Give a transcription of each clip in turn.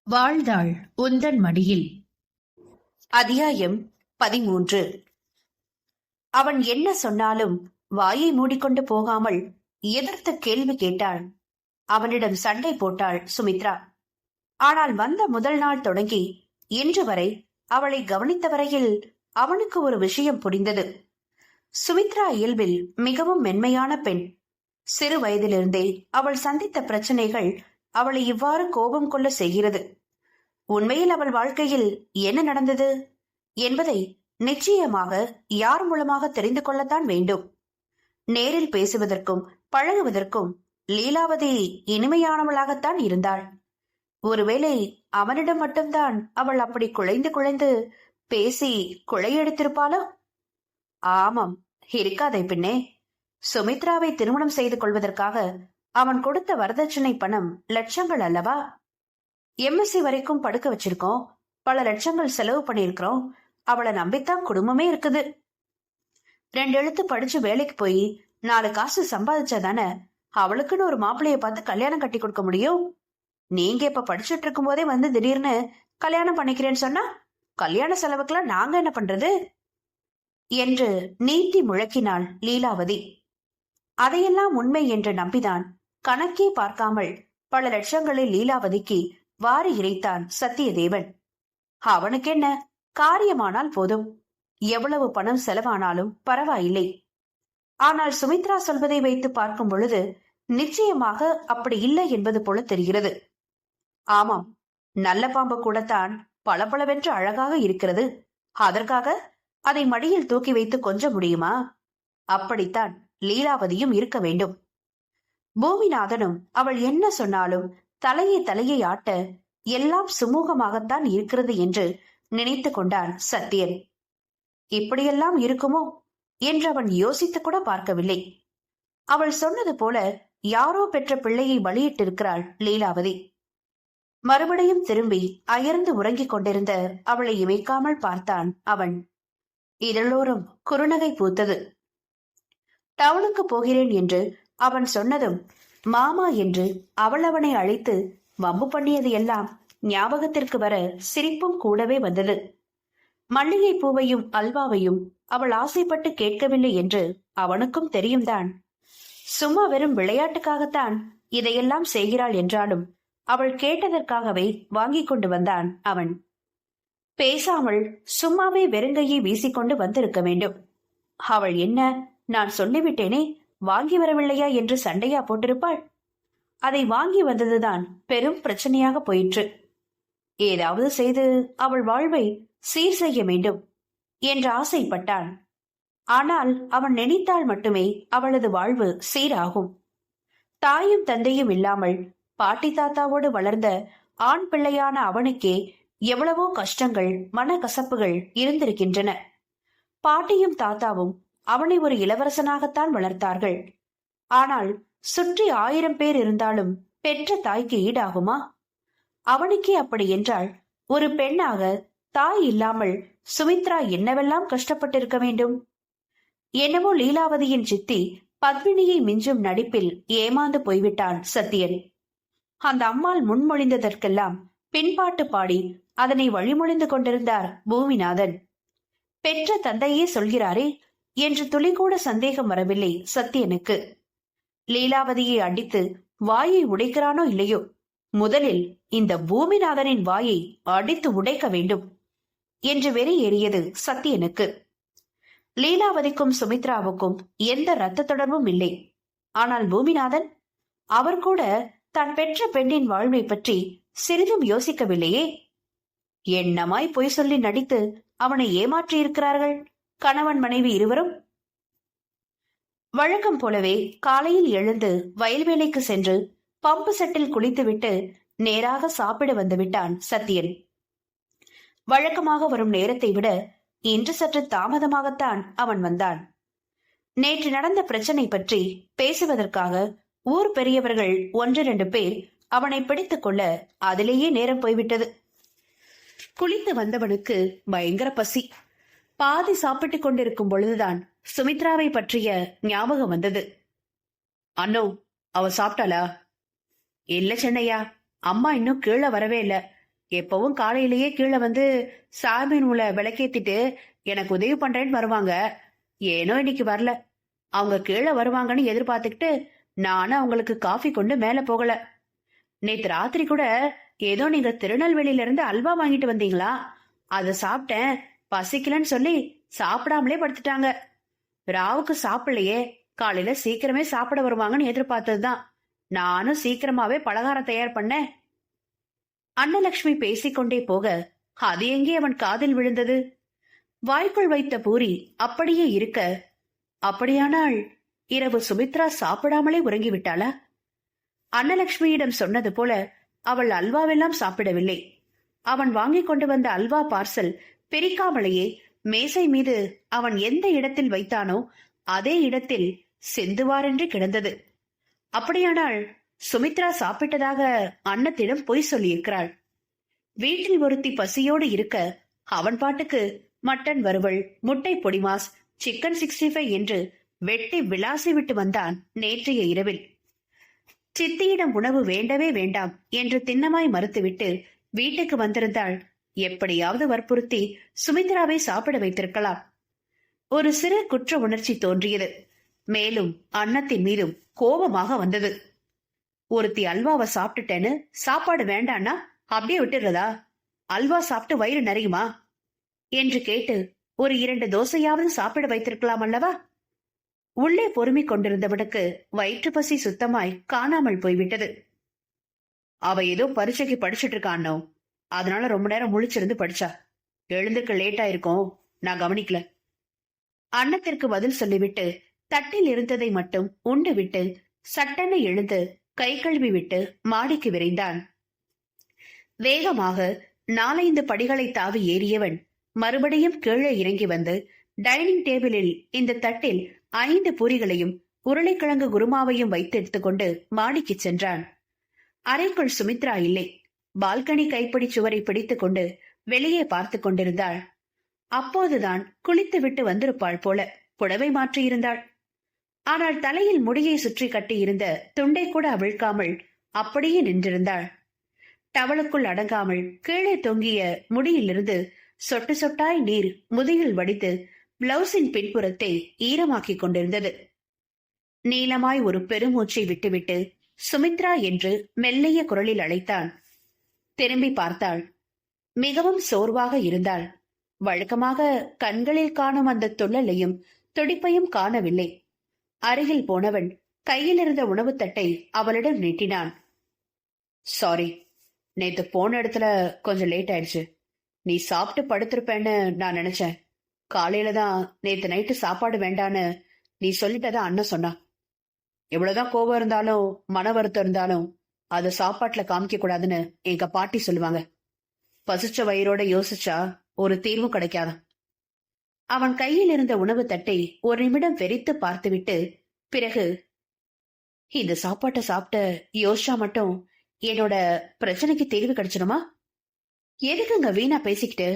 வாழ்ந்தாள் உந்தன் மடியில். அத்தியாயம் 13. அவன் என்ன சொன்னாலும் வாயை மூடிக்கொண்டு போகாமல் எதிர்த்து கேள்வி கேட்டாள். அவனிடம் சண்டை போட்டாள் சுமித்ரா. ஆனால் வந்த முதல் நாள் தொடங்கி இன்று வரை அவளை கவனித்த வரையில் அவனுக்கு ஒரு விஷயம் புரிந்தது. சுமித்ரா இயல்பில் மிகவும் மென்மையான பெண். சிறு வயதிலிருந்தே அவள் சந்தித்த பிரச்சனைகள் அவளை இவ்வாறு கோபம் கொள்ள செய்கிறது. உண்மையில் அவள் வாழ்க்கையில் என்ன நடந்தது என்பதை நிச்சயமாக யார் மூலமாக தெரிந்து கொள்ளத்தான் வேண்டும். நேரில் பேசுவதற்கும் பழகுவதற்கும் லீலாவதி இனிமையானவளாகத்தான் இருந்தாள். ஒருவேளை அவனிடம் மட்டும்தான் அவள் அப்படி குழைந்து குழைந்து பேசி குழையெடுத்திருப்பாளோ? ஆமாம், இருக்காதே பின்னே. சுமித்ராவை திருமணம் செய்து கொள்வதற்காக அவன் கொடுத்த வரதட்சணை பணம் லட்சங்கள் அல்லவா? எம்எஸ்சி வரைக்கும் படுக்க வச்சிருக்கோம், பல லட்சங்கள் செலவு பண்ணிருக்கிறோம். அவளை நம்பித்தான் குடும்பமே இருக்குது. 2 எழுத்து படிச்சு வேலைக்கு போய் 4 காசு சம்பாதிச்சாதானே அவளுக்குன்னு ஒரு மாப்பிள்ளைய பார்த்து கல்யாணம் கட்டி கொடுக்க முடியும். நீங்க இப்ப படிச்சுட்டு இருக்கும் போதே வந்து திடீர்னு கல்யாணம் பண்ணிக்கிறேன்னு சொன்னா கல்யாண செலவுக்கெல்லாம் நாங்க என்ன பண்றது என்று நீட்டி முழக்கினாள் லீலாவதி. அதையெல்லாம் உண்மை என்று நம்பிதான் கணக்கே பார்க்காமல் பல லட்சங்களை லீலாவதிக்கு வாரி இறைத்தான் சத்தியதேவன். அவனுக்கென்ன, காரியமானால் போதும், எவ்வளவு பணம் செலவானாலும் பரவாயில்லை. ஆனால் சுமித்ரா சொல்வதை வைத்து பார்க்கும் பொழுது நிச்சயமாக அப்படி இல்லை என்பது போல தெரிகிறது. ஆமாம், நல்ல பாம்பு கூடத்தான் பளபளவென்று அழகாக இருக்கிறது. அதற்காக அதை மடியில் தூக்கி வைத்து கொஞ்ச முடியுமா? அப்படித்தான் லீலாவதியும் இருக்க வேண்டும். பூமிநாதனும் அவள் என்ன சொன்னாலும் தலையை ஆட்ட எல்லாம் சுமூகமாகத்தான் இருக்கிறது என்று நினைத்து கொண்டான் சத்தியன். இப்படியெல்லாம் இருக்குமோ என்று அவன் யோசித்து கூட பார்க்கவில்லை. அவள் சொன்னது போல யாரோ பெற்ற பிள்ளையை பலியிட்டிருக்கிறாள் லீலாவதி. மறுபடியும் திரும்பி அயர்ந்து உறங்கிக் கொண்டிருந்த அவளை இமைக்காமல் பார்த்தான் அவன். இதழோரம் குறுநகை பூத்தது. டவுனுக்கு போகிறேன் என்று அவன் சொன்னதும் மாமா என்று அவள் அவனை அழைத்து வம்பு பண்ணியது எல்லாம் ஞாபகத்திற்கு வர சிரிப்பும் கூடவே வந்தது. மல்லிகை பூவையும் அல்வாவையும் அவள் ஆசைப்பட்டு கேட்கவில்லை என்று அவனுக்கும் தெரியும் தான். சும்மா வெறும் விளையாட்டுக்காகத்தான் இதையெல்லாம் செய்கிறாள் என்றாலும் அவள் கேட்டதற்காகவே வாங்கி கொண்டு வந்தான் அவன். பேசாமல் சும்மாவே வெறுங்கையை வீசிக்கொண்டு வந்திருக்க வேண்டும். அவள் என்ன, நான் சொல்லிவிட்டேனே வாங்கி வரவில்லையா என்று சண்டையா போட்டிருப்பாள். அதை வாங்கி வந்ததுதான் பெரும் பிரச்சனையாக போயிற்று. ஏதாவது செய்து அவள் வாழ்வை சீர் செய்ய வேண்டும் என்று ஆசைப்பட்டான். ஆனால் அவன் நினைத்தால் மட்டுமே அவளது வாழ்வு சீராகும். தாயும் தந்தையும் இல்லாமல் பாட்டி தாத்தாவோடு வளர்ந்த ஆண் பிள்ளையான அவனுக்கே எவ்வளவோ கஷ்டங்கள், மனக்கசப்புகள் இருந்திருக்கின்றன. பாட்டியும் தாத்தாவும் அவனை ஒரு இளவரசனாகத்தான் வளர்த்தார்கள். ஆனால் சுற்றி 1000 பேர் இருந்தாலும் பெற்ற தாய்க்கு ஈடாகுமா? அவனுக்கே அப்படி என்றால் ஒரு பெண்ணாக தாய் இல்லாமல் சுமித்ரா என்னவெல்லாம் கஷ்டப்பட்டிருக்க வேண்டும். என்னவோ லீலாவதியின் சித்தி பத்மினியை மிஞ்சும் நடிப்பில் ஏமாந்து போய்விட்டான் சத்தியன். அந்த அம்மாள் முன்மொழிந்ததற்கெல்லாம் பின்பாட்டு பாடி அதனை வழிமொழிந்து கொண்டிருந்தார் பூமிநாதன். பெற்ற தந்தையே சொல்கிறாரே என்று துளி கூட சந்தேகம் வரவில்லை சத்தியனுக்கு. லீலாவதியை அடித்து வாயை உடைக்கிறானோ இல்லையோ, முதலில் இந்த பூமிநாதனின் வாயை அடித்து உடைக்க வேண்டும் என்று வெறி ஏறியது சத்தியனுக்கு. லீலாவதிக்கும் சுமித்ராவுக்கும் எந்த இரத்த தொடர்பும் இல்லை. ஆனால் பூமிநாதன், அவர் கூட தான் பெற்ற பெண்ணின் வாழ்வை பற்றி சிறிதும் யோசிக்கவில்லையே. என்னமாய் பொய் சொல்லி நடித்து அவனை ஏமாற்றியிருக்கிறார்கள் கணவன் மனைவி இருவரும். வழக்கம் போலவே காலையில் எழுந்து வயல் வேலைக்கு சென்று பம்பு செட்டில் குளித்துவிட்டு நேராக சாப்பிட வந்து விட்டான் சத்தியன். வழக்கமாக வரும் நேரத்தை விட இன்று சற்று தாமதமாகத்தான் அவன் வந்தான். நேற்று நடந்த பிரச்சனை பற்றி பேசுவதற்காக ஊர் பெரியவர்கள் 1-2 பேர் அவனை பிடித்துக் கொள்ள அதிலேயே நேரம் போய்விட்டது. குளித்து வந்தவனுக்கு பயங்கர பசி. பாதி சாப்பிட்டுக் கொண்டிருக்கும் பொழுதுதான் சுமித்ராவை பற்றிய ஞாபகம் வந்தது. அண்ணோ, அவ சாப்பிட்டாளா? இல்ல சென்னையா, அம்மா இன்னும் கீழே வரவே இல்ல. எப்பவும் காலையிலேயே கீழே வந்து சாமி நூலை விளக்கேத்திட்டு எனக்கு உதவி பண்றேன்னு வருவாங்க. ஏனோ இன்னைக்கு வரல. அவங்க கீழே வருவாங்கன்னு எதிர்பார்த்துக்கிட்டு நானும் அவங்களுக்கு காஃபி கொண்டு மேல போகல. நேத்து ராத்திரி கூட ஏதோ நீங்க திருநெல்வேலியில இருந்து அல்வா வாங்கிட்டு வந்தீங்களா, அத சாப்பிட்டேன். பசிக்கலன்னு சொல்லி சாப்பிடாமலே படுத்துட்டாங்க. ராவுக்கு சாப்பிடலையே, காலையில சீக்கிரமே சாப்பிட வருவாங்கன்னு எதிர்பார்த்ததுதான் நானும் சீக்கிரமாவே பலகாரம் தயார் பண்ணேன். அன்னலட்சுமி பேசிக்கொண்டே போக அது எங்கே அவன் காதில் விழுந்தது? வாய்க்குள் வைத்த பூரி அப்படியே இருக்க, அப்படியானால் இரவு சுமித்ரா சாப்பிடாமலே உறங்கிவிட்டாளா? அன்னலட்சுமியிடம் சொன்னது போல அவள் அல்வாவெல்லாம் சாப்பிடவில்லை. அவன் வாங்கிக் கொண்டு வந்த அல்வா பார்சல் பிரிக்காமலேயே மேசை மீது அவன் எந்த இடத்தில் வைத்தானோ அதே இடத்தில் செந்துவாரென்று கிடந்தது. அப்படியானால் சுமித்ரா சாப்பிட்டதாக அன்னத்திடம் பொய் சொல்லியிருக்கிறாள். வீட்டில் ஒருத்தி பசியோடு இருக்க அவன் பாட்டுக்கு மட்டன் வறுவல், முட்டை பொடிமாஸ், சிக்கன் 65 என்று வெட்டி விளாசி விட்டு வந்தான் நேற்றைய இரவில். சித்தியிடம் உணவு வேண்டவே வேண்டாம் என்று திண்ணமாய் மறுத்துவிட்டு வீட்டுக்கு வந்திருந்தாள். எப்படியாவது வற்புறுத்தி சுமித்ராவை சாப்பிட வைத்திருக்கலாம். ஒரு சிறு குற்ற உணர்ச்சி தோன்றியது. மேலும் அன்னத்தின் மீதும் கோபமாக வந்தது. ஒருத்தி அல்வாவை சாப்பிட்டுட்டேன்னு சாப்பாடு வேண்டான்னா அப்படியே விட்டுறதா? அல்வா சாப்பிட்டு வயிறு நிறையுமா என்று கேட்டு ஒரு 2 தோசையாவது சாப்பிட வைத்திருக்கலாம் அல்லவா? உள்ளே பொறுமிக் கொண்டிருந்தவனுக்கு வயிற்று பசி சுத்தமாய் காணாமல் போய்விட்டது. அவ ஏதோ பரீட்சைக்கு படிச்சுட்டு இருக்கானோ, அதனால ரொம்ப நேரம் முழிச்சிருந்து படிச்சா. எழுந்திருக்க லேட்டா இருக்கும், நான் கவனிக்கல. அன்னத்திற்கு பதில் சொல்லிவிட்டு தட்டில் இருந்ததை மட்டும் உண்டு விட்டு சட்டென எழுந்து கை கழுவி விட்டு மாடிக்கு விரைந்தான். வேகமாக 4-5 படிகளை தாவி ஏறியவன் மறுபடியும் கீழே இறங்கி வந்து டைனிங் டேபிளில் இந்த தட்டில் 5 பூரிகளையும் உருளைக்கிழங்கு குருமாவையும் வைத்து எடுத்துக்கொண்டு மாடிக்கு சென்றான். அறைக்குள் சுமித்ரா இல்லை. பால்கனி கைப்பிடி சுவரை பிடித்துக் கொண்டு வெளியே பார்த்து கொண்டிருந்தாள். அப்போதுதான் குளித்து விட்டு வந்திருப்பாள் போல புடவை மாற்றியிருந்தாள். ஆனால் தலையில் முடியை சுற்றி கட்டியிருந்த துண்டை கூட அவிழ்க்காமல் அப்படியே நின்றிருந்தாள். டவலுக்குள் அடங்காமல் கீழே தொங்கிய முடியிலிருந்து சொட்டு சொட்டாய் நீர் முதுகில் வடித்து பிளவுஸின் பின்புறத்தை ஈரமாக்கிக் கொண்டிருந்தது. நீளமாய் ஒரு பெருமூச்சை விட்டுவிட்டு சுமித்ரா என்று மெல்லிய குரலில் அழைத்தான். திரும்பி பார்த்தாள். மிகவும் சோர்வாக இருந்தாள். வழக்கமாக கண்களில் காணும் அந்த துள்ளலையும் துடிப்பையும் காணவில்லை. அருகில் போனவன் கையில் இருந்த உணவு தட்டை அவளிடம் நீட்டினான். சாரி, நேத்து போன இடத்துல கொஞ்சம் லேட் ஆயிடுச்சு. நீ சாப்பிட்டு படுத்திருப்பேன்னு நான் நினைச்சேன். காலையில தான் நேத்து நைட்டு சாப்பாடு வேண்டான்னு நீ சொல்லிட்டதா அண்ணன் சொன்னா. எவ்வளவுதான் கோபம் இருந்தாலும் மன வருத்தம் இருந்தாலும் அத சாப்பாட்டுல காமிக்க கூடாதுன்னு எங்க பாட்டி சொல்லுவாங்க. பசிச்ச வயிறோட யோசிச்சா ஒரு தீர்வும் கிடைக்காத. அவன் கையில் இருந்த உணவு தட்டை ஒரு நிமிடம் வெறித்து பார்த்துவிட்டு பிறகு, இந்த சாப்பாட்டை சாப்பிட்ட யோசிச்சா மட்டும் என்னோட பிரச்சனைக்கு தீர்வு கிடைச்சிடுமா? எதுக்குங்க வீணா பேசிக்கிட்டு?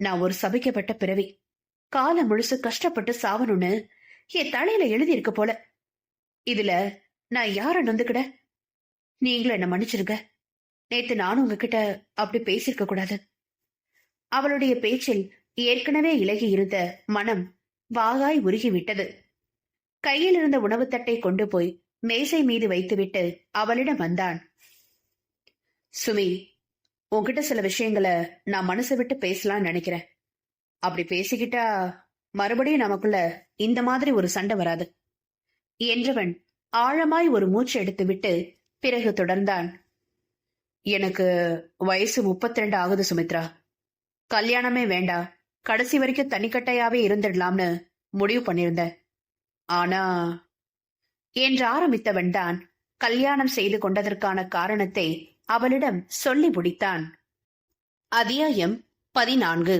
நான் ஒரு சபிக்கப்பட்ட பிறவி. காலம் முழுசு கஷ்டப்பட்டு சாவணும்னு என் தலையில எழுதி இருக்கு போல. இதுல நான் யார நொந்துக்கிட? நீங்களும் என்ன மன்னிச்சிருங்க. நேத்து நானும் உங்ககிட்ட அப்படி பேசிருக்க கூடாது. அவளுடைய பேச்சில் ஏற்கனவே இலகி இருந்த மனம் வாகாய் உருகிவிட்டது. கையில் இருந்த உணவு தட்டை கொண்டு போய் மேசை மீது வைத்துவிட்டு அவளிடம் வந்தான். சுமி, உன்கிட்ட சில விஷயங்களை நான் மனசை விட்டு பேசலாம்னு நினைக்கிறேன். அப்படி பேசிக்கிட்டா மறுபடியும் நமக்குள்ள இந்த மாதிரி ஒரு சண்டை வராது என்றவன் ஆழமாய் ஒரு மூச்சு எடுத்துவிட்டு பிறகு தொடர்ந்தான். எனக்கு வயசு 32 ஆகுது சுமித்ரா. கல்யாணமே வேண்டாம், கடைசி வரைக்கும் தனிக்கட்டையாவே இருந்துடலாம்னு முடிவு பண்ணிருந்தேன். ஆனா என்று ஆரம்பித்தவன் தான் கல்யாணம் செய்து கொண்டதற்கான காரணத்தை அவளிடம் சொல்லி முடித்தான். அத்தியாயம் 14.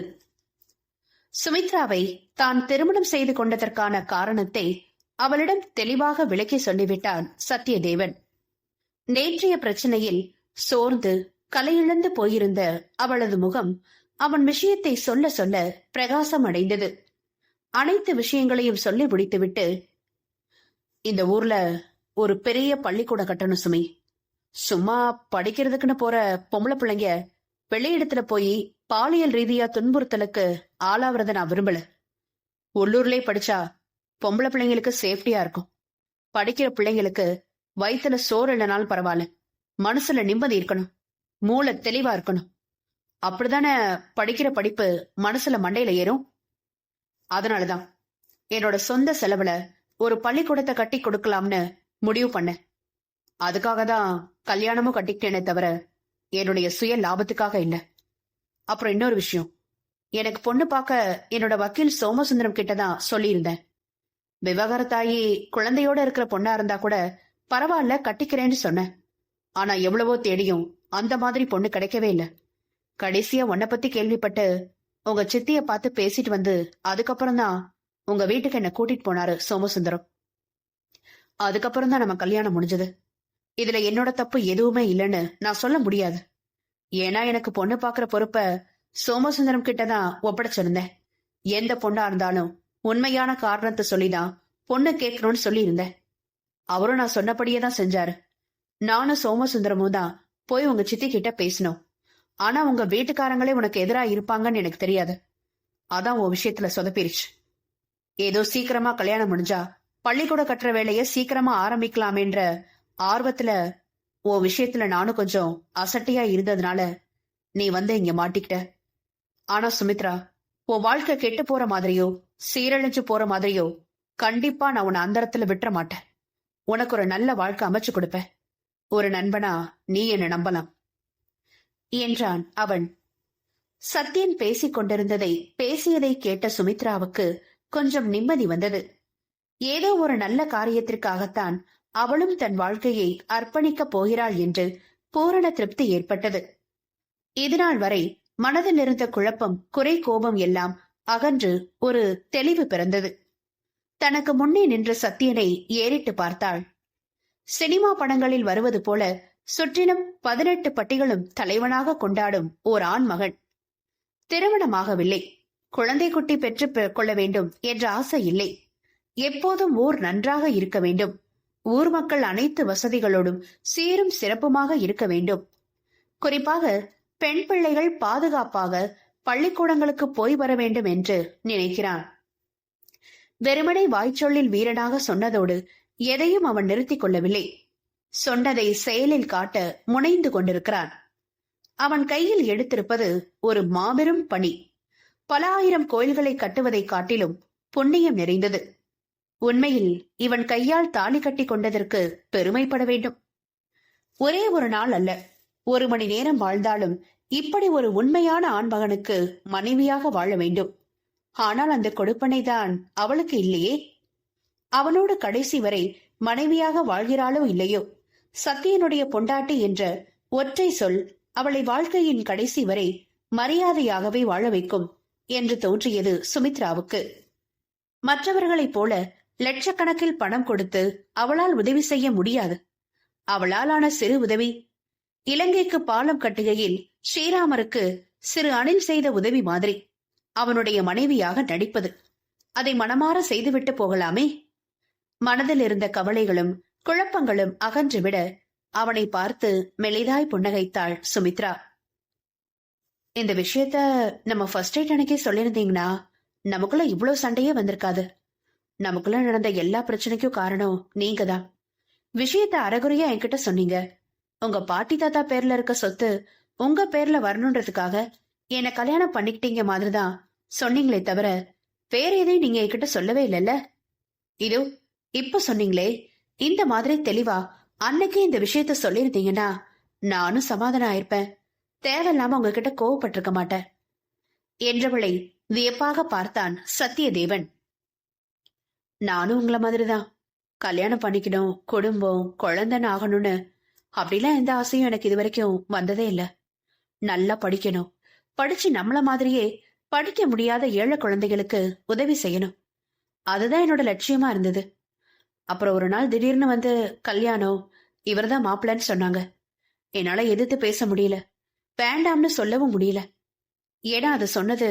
சுமித்ராவை தான் திருமணம் செய்து கொண்டதற்கான காரணத்தை அவளிடம் தெளிவாக விளக்கி சொல்லிவிட்டான் சத்யதேவன். நேற்றைய பிரச்சனையில் சோர்ந்து கலையிழந்து போயிருந்த அவளது முகம் அவன் விஷயத்தை சொல்ல சொல்ல பிரகாசம் அடைந்தது. அனைத்து விஷயங்களையும் சொல்லி முடித்துவிட்டு, இந்த ஊர்ல ஒரு பெரிய பள்ளிக்கூடம் கட்டணும் சுமி. சும்மா படிக்கிறதுக்குன்னு போற பொம்பளை பிள்ளைங்க வெளியிடத்துல போய் பாலியல் ரீதியா துன்புறுத்தலுக்கு ஆளாவறத நான் விரும்பல. உள்ளூர்லயே படிச்சா பொம்பளை பிள்ளைங்களுக்கு சேஃப்டியா இருக்கும். படிக்கிற பிள்ளைங்களுக்கு வயித்துல சோறு இல்லைனாலும் பரவாயில்ல, மனசுல நிம்மதி இருக்கணும், மூளை தெளிவா இருக்கணும். அப்படிதானே படிக்கிற படிப்பு மனசுல மண்டையில ஏறும். அதனாலதான் என்னோட சொந்த செலவுல ஒரு பள்ளிக்கூடத்தை கட்டி கொடுக்கலாம்னு முடிவு பண்ணேன். அதுக்காக தான் கல்யாணமும் கட்டிக்கிட்டேனே தவிர என்னுடைய சுய லாபத்துக்காக இல்ல. அப்புறம் இன்னொரு விஷயம், எனக்கு பொண்ணு பார்க்க என்னோட வக்கீல் சோமசுந்தரம் கிட்டதான் சொல்லியிருந்தேன். விவகாரத்தாயி குழந்தையோட இருக்கிற பொண்ணா இருந்தா கூட பரவாயில்ல, கட்டிக்கிறேன்னு சொன்னேன். ஆனா எவ்வளவோ தேடியும் அந்த மாதிரி பொண்ணு கிடைக்கவே இல்ல. கடைசியா உன்னை பத்தி கேள்விப்பட்டு உங்க சித்திய பார்த்து பேசிட்டு வந்து அதுக்கப்புறம் தான் உங்க வீட்டுக்கு என்ன கூட்டிட்டு போனாரு சோமசுந்தரம். அதுக்கப்புறம் தான் நம்ம கல்யாணம் முடிஞ்சது. இதுல என்னோட தப்பு எதுவுமே இல்லைன்னு நான் சொல்ல முடியாது. ஏன்னா எனக்கு பொண்ணு பாக்குற பொறுப்ப சோமசுந்தரம் கிட்டதான் ஒப்படைச்சிருந்தேன். எந்த பொண்ணா இருந்தாலும் உண்மையான காரணத்தை சொல்லிதான் பொண்ணு கேட்கணும்னு சொல்லி இருந்தேன். அவரும் நான் சொன்னபடியே தான் செஞ்சாரு. நானும் சோமசுந்தரமும் தான் போய் உங்க சித்தி கிட்ட பேசினோம். ஆனா உங்க வீட்டுக்காரங்களே உனக்கு எதிரா இருப்பாங்கன்னு எனக்கு தெரியாது. அதான் உன் விஷயத்துல சொதப்பிருச்சு. ஏதோ சீக்கிரமா கல்யாணம் முடிஞ்சா பள்ளிக்கூட கட்டுற வேலைய சீக்கிரமா ஆரம்பிக்கலாமேன்ற ஆர்வத்துல உன் விஷயத்துல நானும் கொஞ்சம் அசட்டையா இருந்ததுனால நீ வந்து இங்க மாட்டிக்கிட்ட. ஆனா சுமித்ரா, உன் வாழ்க்கை கெட்டு போற மாதிரியோ சீரழிஞ்சு போற மாதிரியோ கண்டிப்பா நான் உன்னை அந்த இடத்துல விட்டுற மாட்டேன். உனக்கு ஒரு நல்ல வாழ்க்கை அமைச்சு கொடுப்பேன். ஒரு நண்பனா நீ என்ன நம்பலாம் என்றான் அவன். சத்யன் பேசிக் கொண்டிருந்ததை பேசியதை கேட்ட சுமித்ராவுக்கு கொஞ்சம் நிம்மதி வந்தது. ஏதோ ஒரு நல்ல காரியத்திற்காகத்தான் அவளும் தன் வாழ்க்கையை அர்ப்பணிக்கப் போகிறாள் என்று பூரண திருப்தி ஏற்பட்டது. இதுநாள் வரை மனதில் இருந்த குழப்பம், குறை, கோபம் எல்லாம் அகன்று ஒரு தெளிவு பிறந்தது. தனக்கு முன்னே நின்ற சத்யனை ஏறிட்டு பார்த்தாள். சினிமா படங்களில் வருவது போல சுற்றிலும் 18 பட்டிகளும் தலைவனாக கொண்டாடும் ஓர் ஆண் மகன். திருமணமாகவில்லை, குழந்தை குட்டி பெற்று கொள்ள வேண்டும் என்ற ஆசை இல்லை. எப்போதும் ஊர் நன்றாக இருக்க வேண்டும், ஊர் மக்கள் அனைத்து வசதிகளோடும் சீரும் சிறப்புமாக இருக்க வேண்டும். குறிப்பாக பெண் பிள்ளைகள் பாதுகாப்பாக பள்ளிக்கூடங்களுக்கு போய் வர வேண்டும் என்று நினைக்கிறான். வெறுமனை வாய்ச்சொல்லில் வீரனாக சொன்னதோடு எதையும் அவன் நிறுத்திக் கொள்ளவில்லை. சொன்னதை செயலில் காட்ட முனைந்து கொண்டிருக்கிறான். அவன் கையில் எடுத்திருப்பது ஒரு மாபெரும் பணி. பல ஆயிரம் கோயில்களை கட்டுவதை காட்டிலும் புண்ணியம் நிறைந்தது. உண்மையில் இவன் கையால் தாலி கட்டி கொண்டதற்கு பெருமைப்பட வேண்டும். ஒரே ஒரு நாள் அல்ல, 1 மணி நேரம் வாழ்ந்தாலும் இப்படி ஒரு உண்மையான ஆண்மகனுக்கு மனைவியாக வாழ வேண்டும். ஆனால் அந்த கொடுப்பனைதான் அவளுக்கு இல்லையே. அவனோடு கடைசி வரை மனைவியாக வாழ்கிறாளோ இல்லையோ, சத்தியனுடைய பொண்டாட்டி என்ற ஒற்றை சொல் அவளை வாழ்க்கையின் கடைசி வரை மரியாதையாகவே வாழ வைக்கும் என்று தோன்றியது சுமித்ராவுக்கு. மற்றவர்களைப் போல லட்சக்கணக்கில் பணம் கொடுத்து அவளால் உதவி செய்ய முடியாது. அவளாலான சிறு உதவி, இலங்கைக்கு பாலம் கட்டுகையில் ஸ்ரீராமருக்கு சிறு அணில் செய்த உதவி மாதிரி அவனுடைய மனைவியாக நடிப்பது. அதை மனமாற செய்துவிட்டு போகலாமே. மனதில் இருந்த கவலைகளும் குழப்பங்களும் அகன்றுவிட அவனை பார்த்து மெலிதாய் புன்னகைத்தாள் சுமித்ரா. இந்த விஷயத்த நம்ம ஃபர்ஸ்ட் நைட் அன்னைக்கே சொல்லியிருந்தீங்கன்னா நமக்குள்ள இவ்வளவு சண்டையே வந்திருக்காது. நமக்குள்ள நடந்த எல்லா பிரச்சனைக்கும் காரணம் நீங்க தான். விஷயத்த அரைகுறையா என்கிட்ட சொன்னீங்க. உங்க பாட்டி தாத்தா பேர்ல இருக்க சொத்து உங்க பேர்ல வரணுன்றதுக்காக என்ன கல்யாணம் பண்ணிக்கிட்டீங்க மாதிரிதான் சொன்னீங்களே தவிர வேற எதையும் நீங்க என்கிட்ட சொல்லவே இல்லைல்ல. இதோ இப்ப சொன்னீங்களே, இந்த மாதிரி தெளிவா அன்னைக்கே இந்த விஷயத்த சொல்லியிருந்தீங்கன்னா நானும் சமாதானம் ஆயிருப்பேன். தேவையில்லாம உங்ககிட்ட கோவப்பட்டிருக்க மாட்டேன் என்றவளை வியப்பாக பார்த்தான் சத்தியதேவன். நானும் உங்கள மாதிரிதான் கல்யாணம் பண்ணிக்கணும், குடும்பம், குழந்தைன்னு ஆகணும்னு அப்படிலாம் எந்த ஆசையும் எனக்கு இது வரைக்கும் வந்ததே இல்ல. நல்லா படிக்கணும், படிச்சு நம்மள மாதிரியே படிக்க முடியாத ஏழை குழந்தைகளுக்கு உதவி செய்யணும், அதுதான் என்னோட லட்சியமா இருந்தது. அப்புறம் ஒரு நாள் திடீர்னு வந்து கல்யாணம், இவர்தான் மாப்பிள்ளன்னு சொன்னாங்க. என்னால எதிர்த்து பேச முடியல, வேண்டாம்னு சொல்லவும் முடியல. ஏன்னா அது சொன்னது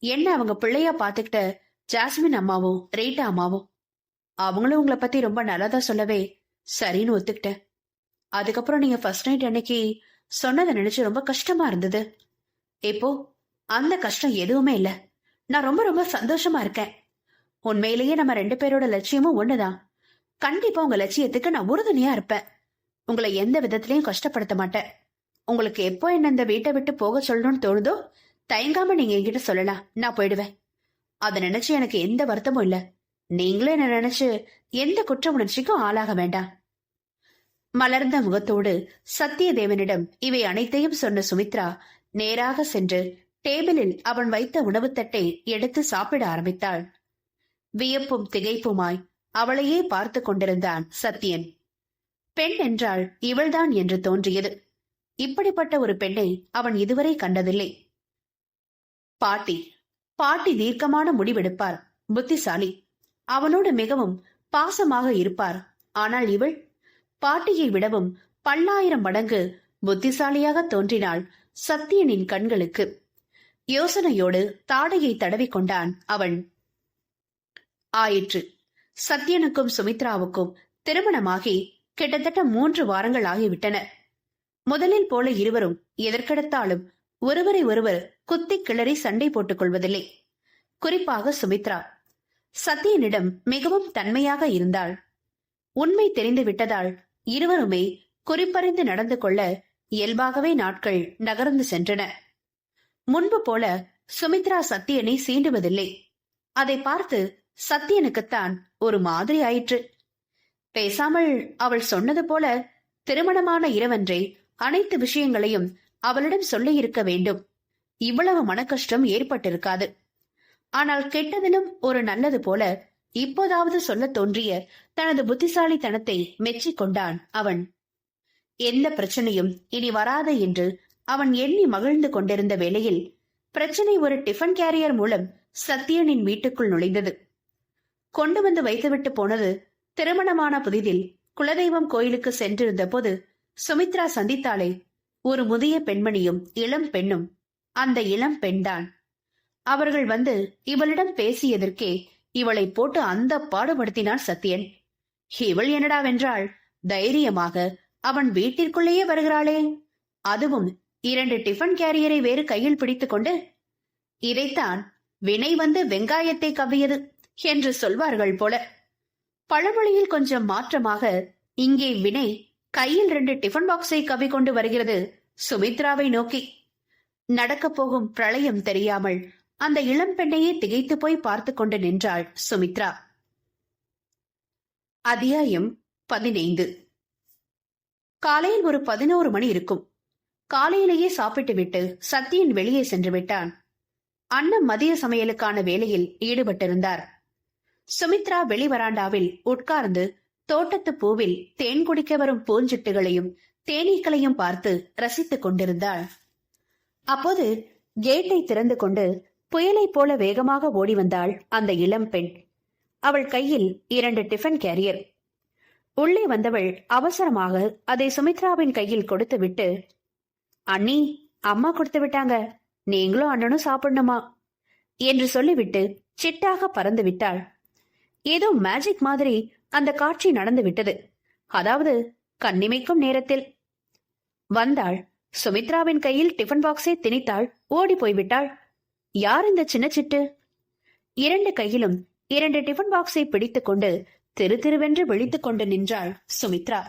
என்ன அவங்க பிள்ளையா பாத்துக்கிட்ட ஜாஸ்மின் அம்மாவும் ரீட்டா அம்மாவும். அவங்களும் உங்களை பத்தி ரொம்ப நல்லாதான் சொல்லவே சரின்னு ஒத்துக்கிட்டேன். அதுக்கப்புறம் நீங்க ஃபர்ஸ்ட் நைட் அன்னைக்கு சொன்னதை நினைச்சு ரொம்ப கஷ்டமா இருந்தது. இப்போ அந்த கஷ்டம் எதுவுமே இல்ல. நான் ரொம்ப ரொம்ப சந்தோஷமா இருக்கேன். உண்மையிலேயே நம்ம 2 பேரோட லட்சியமும் ஒண்ணுதான். கண்டிப்பா உங்க லட்சியத்துக்கு நான் உறுதுணையா இருப்பேன். உங்களை எந்த விதத்திலையும் கஷ்டப்படுத்த மாட்டேன். உங்களுக்கு எப்போ என்ன இந்த வீட்டை விட்டு போக சொல்லணும்னு தோணுதோ தயங்காம நீங்க என்கிட்ட சொல்லலாம், நான் போயிடுவேன். அதை நினைச்சு எனக்கு எந்த வருத்தமும் இல்ல. நீங்களும் என்ன நினைச்சு எந்த குற்ற உணர்ச்சிக்கும் ஆளாக வேண்டாம். மலர்ந்த முகத்தோடு சத்தியதேவனிடம் இவை அனைத்தையும் சொன்ன சுமித்ரா நேராக சென்று டேபிளில் அவன் வைத்த உணவுத்தட்டை எடுத்து சாப்பிட ஆரம்பித்தாள். வியப்பும் திகைப்புமாய் அவளையே பார்த்து கொண்டிருந்தான் சத்தியன். பெண் என்றால் இவள்தான் என்று தோன்றியது. இப்படிப்பட்ட ஒரு பெண்ணை அவன் இதுவரை கண்டதில்லை. பாட்டி பாட்டி தீர்க்கமான முடிவெடுப்பார், புத்திசாலி. அவனோடு மிகவும் பாசமாக இருப்பார். ஆனால் இவள் பாட்டியை விடவும் 10,000 மடங்கு புத்திசாலியாக தோன்றினாள் சத்தியனின் கண்களுக்கு. யோசனையோடு தாடையை தடவிக் கொண்டான் அவன். ஆயிற்று. சத்தியனுக்கும் சுமித்ராவுக்கும் திருமணமாகி கிட்டத்தட்ட 3 வாரங்கள் ஆகிவிட்டன. முதலில் போல இருவரும் எதற்கெடுத்தாலும் ஒருவரை ஒருவர் குத்தி கிளறி சண்டை போட்டுக் கொள்வதில்லை. குறிப்பாக சுமித்ரா சத்தியனிடம் மிகவும் தன்மையாக இருந்தாள். உண்மை தெரிந்து விட்டதால் இருவருமே குறிப்பறிந்து நடந்து கொள்ள இயல்பாகவே நாட்கள் நகர்ந்து சென்றன. முன்பு போல சுமித்ரா சத்தியனை சீண்டுவதில்லை. அதை பார்த்து சத்தியனுக்குத்தான் ஒரு மாதிரி ஆயிற்று. பேசாமல் அவள் சொன்னது போல திருமணமான இரவன்றே அனைத்து விஷயங்களையும் அவளிடம் சொல்லி இருக்க வேண்டும். இவ்வளவு மனக்கஷ்டம் ஏற்பட்டிருக்காது. ஆனால் கெட்டதிலும் ஒரு நல்லது போல இப்போதாவது சொல்ல தோன்றிய தனது புத்திசாலித்தனத்தை மெச்சிக் கொண்டான் அவன். எந்த பிரச்சனையும் இனி வராது என்று அவன் எண்ணி மகிழ்ந்து கொண்டிருந்த வேளையில் பிரச்சனை ஒரு டிஃபன் கேரியர் மூலம் சத்தியனின் வீட்டுக்குள் நுழைந்தது. கொண்டு வந்து வைத்துவிட்டு போனது திருமணமான புதிதில் குலதெய்வம் கோயிலுக்கு சென்றிருந்த போது சுமித்ரா சந்தித்தாளே, ஒரு முதிய பெண்மணியும் இளம் பெண்ணும். அந்த இளம் பெண்தான். அவர்கள் வந்து இவளிடம் பேசியதற்கே இவளை போட்டு அந்த பாடுபடுத்தினான் சத்தியன். இவள் என்னடாவென்றால் தைரியமாக அவன் வீட்டிற்குள்ளேயே வருகிறாளே, அதுவும் 2 டிஃபன் கேரியரை வேறு கையில் பிடித்துக் கொண்டு. இதைத்தான் வினை வந்து வெங்காயத்தை கவ்வியது என்று சொல்வார்கள் போல. பழமொழியில் கொஞ்சம் மாற்றமாக இங்கே வினை கையில் 2 டிஃபன் பாக்ஸை கவ்விக்கொண்டு வருகிறது சுமித்ராவை நோக்கி. நடக்கப் போகும் பிரளயம் தெரியாமல் அந்த இளம் பெண்ணையே திகைத்து போய் பார்த்து கொண்டு நின்றாள் சுமித்ரா. அத்தியாயம் 15. காலையில் ஒரு 11 மணி இருக்கும். காலையிலேயே சாப்பிட்டு விட்டு சத்தியன் வெளியே சென்று விட்டான். அண்ணன் மதிய சமையலுக்கான வேலையில் ஈடுபட்டிருந்தார். சுமித்ரா வெளிவராண்டாவில் உட்கார்ந்து தோட்டத்து பூவில் தேன் குடிக்க வரும் பூஞ்சிட்டுகளையும் தேனீக்களையும் பார்த்து ரசித்துக் கொண்டிருந்தாள். அப்போது கேட்டை திறந்து கொண்டு புயலை போல வேகமாக ஓடி வந்தாள் அந்த இளம் பெண். அவள் கையில் 2 டிஃபன் கேரியர். உள்ளே வந்தவள் அவசரமாக அதை சுமித்ராவின் கையில் கொடுத்துவிட்டு, அண்ணி, அம்மா கொடுத்து விட்டாங்க, நீங்களும் அண்ணனும் சாப்பிடணுமா என்று சொல்லிவிட்டு சிட்டாக பறந்து விட்டாள். ஏதோ மேஜிக் மாதிரி அந்த காட்சி நடந்து விட்டது. அதாவது கண்ணிமைக்கும் நேரத்தில் வந்தாள். சுமித்ராவின் கையில் டிஃபன் பாக்ஸை திணித்தாள். ஓடி போய்விட்டாள். யார் இந்த சின்ன சிட்டு? 2 கையிலும் 2 டிஃபன் பாக்ஸை பிடித்துக் கொண்டு திரு திருவென்று விழித்துக் கொண்டு நின்றாள் சுமித்ரா.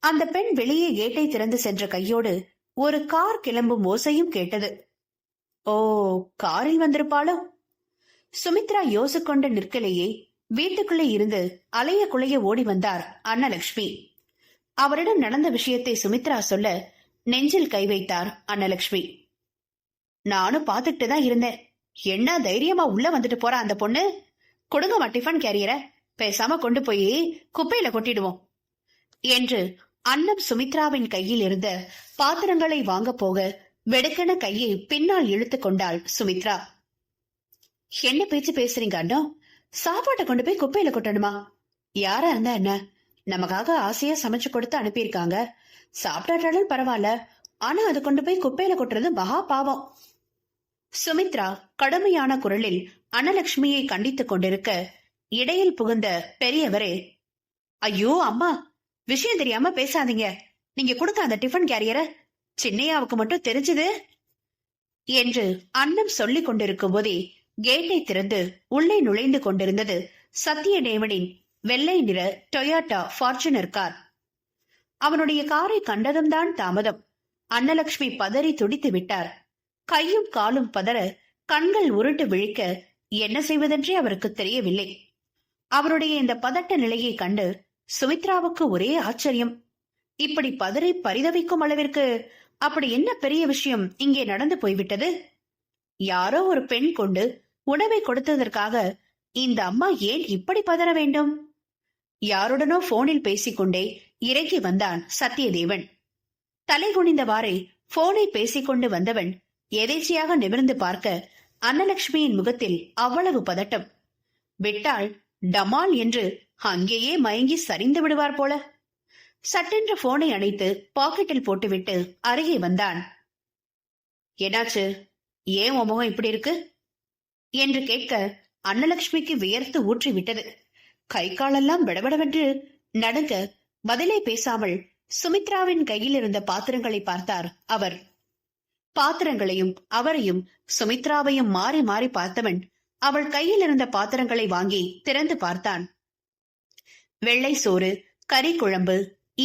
அந்த பெண் வெளியே கேட்டை திறந்து சென்ற கையோடு ஒரு கார் கிளம்பும் ஓசையும் கேட்டது. ஓ, காரில் வந்திருப்பாளோ? சுமித்ரா யோசிக்கொண்டு நிற்கலையே வீட்டுக்குள்ளே இருந்து அலைய குலைய ஓடி வந்தார் அன்னலட்சுமி. அவரிடம் நடந்த விஷயத்தை சுமித்ரா சொல்ல நெஞ்சில் கை வைத்தார் அன்னலட்சுமி. நானும் பாத்துக்கிட்டு தான் இருந்தேன். என்ன தைரியமா உள்ள வந்துட்டு போறா அந்த பொண்ணு. கொடுங்கம்மா டிஃபன் கேரியரை, பேசாம கொண்டு போய் குப்பையில கொட்டிடுவோம் என்று அன்னம் சுமித்ராவின் கையில் இருந்த பாத்திரங்களை வாங்க போக வெடுக்கென கையை பின்னால் இழுத்து கொண்டாள் சுமித்ரா. என்ன பேச்சு பேசுறீங்க அண்ணா? சாப்பாட்டை கொண்டு போய் குப்பையில கொட்டணுமா? யாரா இருந்தா என்ன, நமக்காக ஆசையா சமைச்சு கொடுத்து அனுப்பியிருக்காங்க. சாப்பிட்டாட்டாலும் பரவாயில்ல, ஆனா அது கொண்டு போய் குப்பையில கொட்டுறது மகா பாவம். சுமித்ரா கடுமையான குரலில் அன்னலட்சுமியை கண்டித்துக் கொண்டிருக்க இடையில் புகுந்த பெரியவரே, ஐயோ அம்மா, விஷயம் தெரியாம பேசாதீங்க. நீங்க கொடுத்த அந்த டிஃபன் கேரியரை சின்னையாவுக்கு மட்டும் தெரிஞ்சது என்று அண்ணம் சொல்லிக் கொண்டிருக்கும் போதே கேட்டை திறந்து உள்ளே நுழைந்து கொண்டிருந்தது சத்தியதேவனின் வெள்ளை நிற டொயோட்டா ஃபார்ச்சுனர் கார். அவனுடைய காரை கண்டதும் தான் தாமதம். அன்னலட்சுமி பதறி துடித்து விட்டார். கையும் காலும் பதற, கண்கள் உருட்டு விழிக்க என்ன செய்வதென்றே அவருக்கு தெரியவில்லை. அவருடைய இந்த பதட்ட நிலையை கண்டு சுமித்ராவுக்கு ஒரே ஆச்சரியம். இப்படி பதறி பரிதவிக்கும் அளவிற்கு அப்படி என்ன பெரிய விஷயம் இங்கே நடந்து போய்விட்டது? யாரோ ஒரு பெண் கொண்டு உணவை கொடுத்ததற்காக இந்த அம்மா ஏன் இப்படி பதற வேண்டும்? யாருடனோ போனில் பேசிக்கொண்டே இறங்கி வந்தான் சத்தியதேவன். தலை குனிந்தவாறே போனை பேசிக்கொண்டு வந்தவன் எதேச்சையாக நிமிர்ந்து பார்க்க அன்னலட்சுமியின் முகத்தில் அவ்வளவு பதட்டம். விட்டால் டமால் என்று அங்கேயே மயங்கி சரிந்து விடுவார் போல. சட்டென்று போனை அணைத்து பாக்கெட்டில் போட்டுவிட்டு அருகே வந்தான். என்னாச்சு? ஏன் உன் முகம் இப்படி இருக்கு என்று கேட்க அன்னலட்சுமிக்கு வியர்த்து ஊற்றிவிட்டது. கை காலெல்லாம் விடவிடவென்று நடுங்க பதிலே பேசாமல் சுமித்ராவின் கையில் இருந்த பாத்திரங்களை பார்த்தார் அவர். பாத்திரங்களையும் அவரையும் சுமித்ராவையும் மாறி மாறி பார்த்தவன் அவள் கையில் இருந்த பாத்திரங்களை வாங்கி திறந்து பார்த்தான். வெள்ளை சோறு, கறி குழம்பு,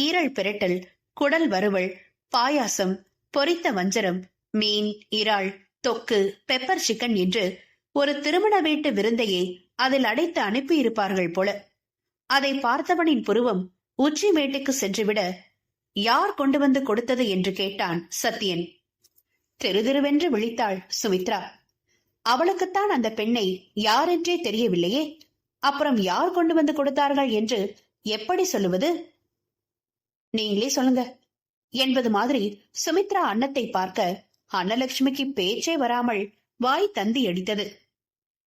ஈரல் பிரட்டல், குடல் வறுவல், பாயாசம், பொரித்த வஞ்சரம், மீன், இறால், தொக்கு, பெப்பர் சிக்கன் என்று ஒரு திருமண வீட்டு விருந்தையே அதில் அடைத்து அனுப்பியிருப்பார்கள் போல. அதை பார்த்தவனின் புருவம் உச்சி மேட்டுக்கு சென்றுவிட, யார் கொண்டு வந்து கொடுத்தது என்று கேட்டான் சத்தியன். திருதிருவென்று விழித்தாள் சுமித்ரா. அவளுக்குத்தான் அந்த பெண்ணை யாரென்றே தெரியவில்லையே. அப்புறம் யார் கொண்டு வந்து கொடுத்தார்கள் என்று எப்படி சொல்லுவது? நீங்களே சொல்லுங்க என்பது மாதிரி சுமித்ரா அன்னத்தை பார்க்க அன்னலட்சுமிக்கு பேச்சே வராமல் வாய் தந்தி அடித்தது.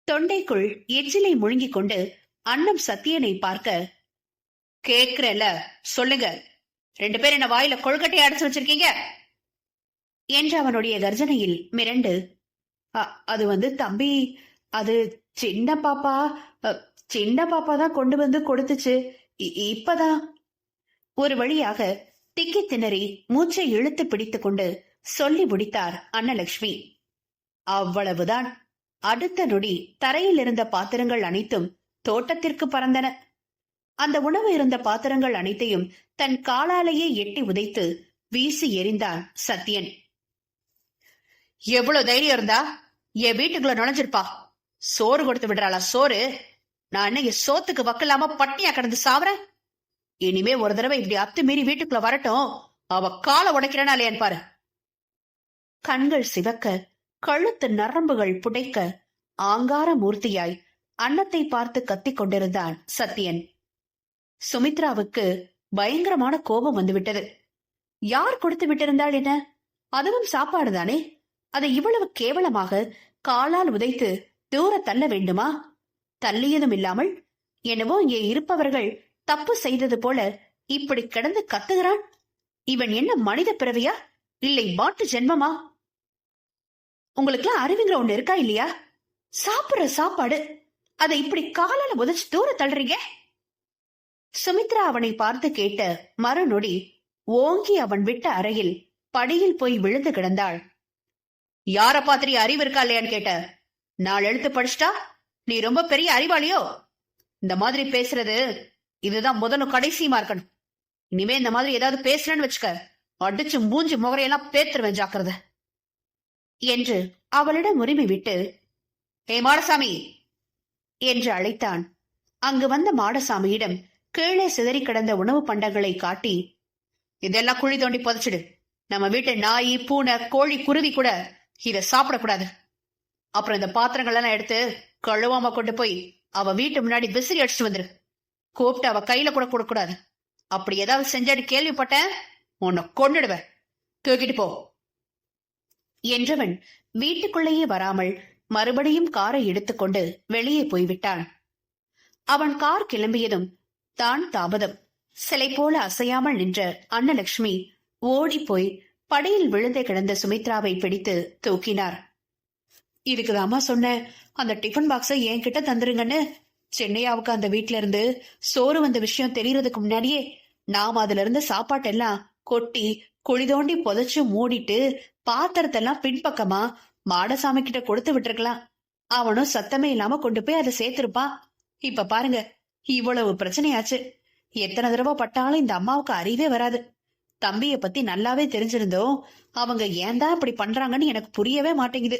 தொண்டைக்குள் எச்சிலை முழுங்கிக் கொண்டு அன்னம் சத்தியனை பார்க்க, கேக்குறல சொல்லுங்க, 2 பேர் என்ன வாயில கொழுக்கட்டை அடைச்சு வச்சிருக்கீங்க என்று அவனுடைய கர்ஜனையில் மிரண்டு, அது தம்பி, அது சின்ன பாப்பா தான் கொண்டு வந்து கொடுத்துச்சு, இப்பதான். ஒரு வழியாக திக்கி திணறி மூச்சை இழுத்து பிடித்துக் கொண்டு சொல்லி முடித்தார் அன்னலட்சுமி. அவ்வளவுதான். அடுத்த நொடி தரையில் இருந்த பாத்திரங்கள் அனைத்தும் தோட்டத்திற்கு பறந்தன. அந்த உணவு இருந்த பாத்திரங்கள் அனைத்தையும் தன் காலாலேயே எட்டி உதைத்து வீசி எறிந்தான் சத்தியன். எவ்வளவு தைரியம் இருந்தா என் வீட்டுக்குள்ள நுழைஞ்சிருப்பா? சோறு கொடுத்து விடுறாளா சோறு? நான் இன்னைக்கு சோத்துக்கு வக்கலாம பட்டியா கிடந்து சாவறேன். இனிமே ஒரு தடவை இப்படி அத்துமீறி வீட்டுக்குள்ள வரட்டும், அவ காலை உடைக்கிறனா இல்லையான்னு பாரு. கண்கள் சிவக்க, கழுத்து நரம்புகள் புடைக்க, ஆங்கார மூர்த்தியாய் அன்னத்தை பார்த்து கத்திக் கொண்டிருந்தான் சத்தியன். சுமித்ராவுக்கு பயங்கரமான கோபம் வந்துவிட்டது. யார் கொடுத்து விட்டிருந்தாள் என்ன? அதுவும் சாப்பாடுதானே. அதை இவ்வளவு கேவலமாக காலால் உதைத்து தூர தள்ள வேண்டுமா? தள்ளியதும் இல்லாமல் என்னவோ இங்கே இருப்பவர்கள் தப்பு செய்தது போல இப்படி கிடந்து கத்துகிறான். இவன் என்ன மனித பிறவியா இல்லை மாட்டு ஜென்மமா? உங்களுக்குலாம் அறிவுங்கிற ஒண்ணு இருக்கா இல்லையா? சாப்பிடுற சாப்பாடு அதை இப்படி காலால உதைச்சு தூர தள்ளுறீங்க. சுமித்ரா அவனை பார்த்து கேட்ட மறுநொடி ஓங்கி அவன் விட்ட அறையில் படியில் போய் விழுந்து கிடந்தாள். யார பாத்திரி அறிவு இருக்கா இல்லையான்னு கேட்ட? 4 எழுத்து படிச்சுட்டா நீ ரொம்ப பெரிய அறிவாளியோ? இந்த மாதிரி பேசுறது இதுதான் முதலும் கடைசியுமா இருக்கணும். இனிமே இந்த மாதிரி ஏதாவது பேசுறேன்னு வச்சுக்க, அடிச்சு மூஞ்சி முகரையெல்லாம் பேத்துருவேன், ஜாக்கிரத என்று அவளிடம் உரிமை விட்டு, ஏ மாடசாமி என்று அழைத்தான். அங்கு வந்த மாடசாமியிடம் கீழே சிதறி கிடந்த உணவு பண்டங்களை காட்டி, இதெல்லாம் குழி தோண்டி புதைச்சிடு. நம்ம வீட்டு நாய், பூனை, கோழி, குருவி கூட இத சாப்பிடக்கூடாது. அப்புறம் இந்த பாத்திரங்கள் எல்லாம் எடுத்து கழுவாம கொண்டு போய் அவ வீட்டு முன்னாடி விசிறி அடிச்சுட்டு வந்துரு. கூப்பிட்டு அவ கையில கூட கொடுக்க கூடாது. அப்படி ஏதாவது செஞ்சாடி கேள்விப்பட்டேன், உன்னை கொன்னுடுவேன், தூக்கிட்டு போ என்றவன் வீட்டுக்குள்ளேயே வராமல் மறுபடியும் காரை எடுத்துக்கொண்டு வெளியே போய்விட்டான். அவன் கார் கிளம்பியதும் தான் தாமதம். சிலை போல அசையாமல் நின்ற அன்னலட்சுமி ஓடி போய் படியில் விழுந்தே கிடந்த சுமித்ராவை பிடித்து தூக்கினார். இதுக்குதாமா சொன்னேன், அந்த டிஃபன் பாக்ஸை என்கிட்ட தந்துருங்கன்னு. சென்னையாவுக்கு அந்த வீட்டுல இருந்து சோறு வந்த விஷயம் தெரியறதுக்கு முன்னாடியே நாம அதுல இருந்து சாப்பாட்டெல்லாம் கொட்டி குழி தோண்டி புதைச்சு மூடிட்டு பாத்திரத்தெல்லாம் பின்பக்கமா மாடசாமி கிட்ட கொடுத்து விட்டுருக்கலாம். அவனும் சத்தமே இல்லாம கொண்டு போய் அதை சேர்த்திருப்பான். இப்ப பாருங்க, இவ்வளவு பிரச்சனையாச்சு. எத்தனை தடவை பட்டாலும் இந்த அம்மாவுக்கு அறிவே வராது. தம்பிய பத்தி நல்லாவே தெரிஞ்சிருந்தோம், அவங்க ஏன் தான் இப்படி பண்றாங்கன்னு எனக்கு புரியவே மாட்டேங்குது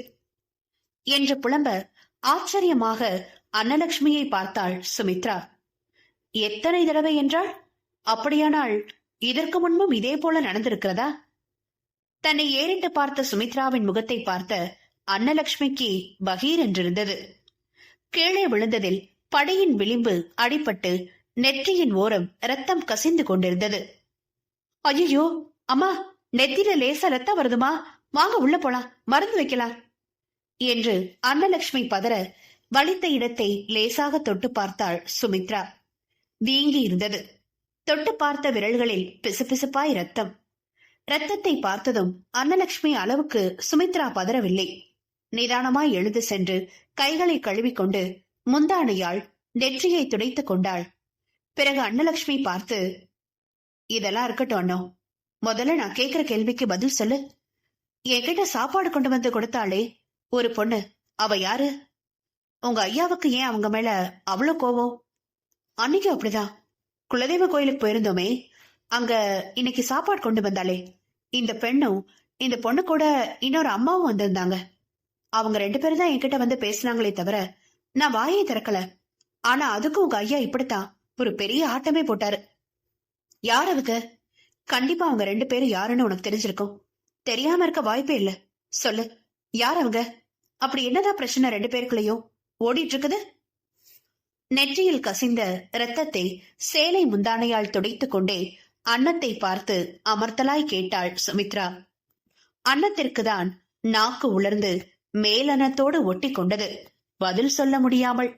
என்று புலம்ப ஆச்சரியமாக அன்னலட்சுமியை பார்த்தாள் சுமித்ரா. எத்தனை தடவை என்றால்? அப்படியானால் இதற்கு முன்பும் இதே போல நடந்திருக்கிறதா? தன்னை ஏறிட்டு பார்த்த சுமித்ராவின் முகத்தை பார்த்த அன்னலட்சுமிக்கு பகீர் என்றிருந்தது. கீழே விழுந்ததில் படையின் விளிம்பு அடிபட்டு நெற்றியின் ஓரம் ரத்தம் கசிந்து கொண்டிருந்தது. ஐயோ அம்மா, நெத்தில லேசா ரத்தம் வருதுமா, வாங்க உள்ள போலாம், மருந்து வைக்கலாம் என்று அன்னலட்சுமி பதற வலித்த இடத்தை லேசாக தொட்டு பார்த்தாள் சுமித்ரா. வீங்கி இருந்தது. தொட்டு பார்த்த விரல்களில் பிசுபிசுப்பாய் ரத்தம். ரத்தத்தை பார்த்ததும் அன்னலட்சுமி அளவுக்கு சுமித்ரா பதறவில்லை. நிதானமாய் எழுந்து சென்று கைகளை கழுவிக்கொண்டு முந்தானையால் நெற்றியை துடைத்துக் கொண்டாள். பிறகு அன்னலட்சுமி பார்த்து, இதெல்லாம் இருக்கட்டும் அண்ணோ, முதல்ல நான் கேட்கிற கேள்விக்கு பதில் சொல்லு. என்கிட்ட சாப்பாடு கொண்டு வந்து கொடுத்தாளே ஒரு பொண்ணு, அவ யாரு? உங்க ஐயாவுக்கு ஏன் அவங்க மேல அவ்வளவு கோவம்? அன்னைக்கு அப்படிதான் குலதெய்வ கோயிலுக்கு போயிருந்தோமே, அங்க இன்னைக்கு சாப்பாடு கொண்டு வந்தாலே இந்த பெண்ணும் இந்த பொண்ணு கூட இன்னொரு அம்மாவும் வந்திருந்தாங்க. அவங்க 2 பேரும் தான் என்கிட்ட வந்து பேசினாங்களே தவிர நான் வாயை திறக்கல. ஆனா அதுக்கும் உங்க ஐயா இப்படித்தான் ஒரு பெரிய ஆட்டமே போட்டாரு. யார் அவங்க? கண்டிப்பா அவங்க 2 பேரும் யாருன்னு உனக்கு தெரிஞ்சிருக்கும். தெரியாம இருக்க வாய்ப்பே இல்ல. சொல்லு, யார் அவங்க? அப்படி என்னதான் பிரச்சனை 2 பேருக்குள்ளயும் ஓடிட்டு இருக்குது? நெற்றியில் கசிந்த இரத்தத்தை சேலை முந்தானையால் துடைத்துக் கொண்டே அன்னத்தை பார்த்து அமர்த்தலாய் கேட்டாள் சுமித்ரா. அன்னத்திற்குதான் நாக்கு உலர்ந்து மேலனத்தோடு ஒட்டி கொண்டது. பதில் சொல்ல முடியாமல்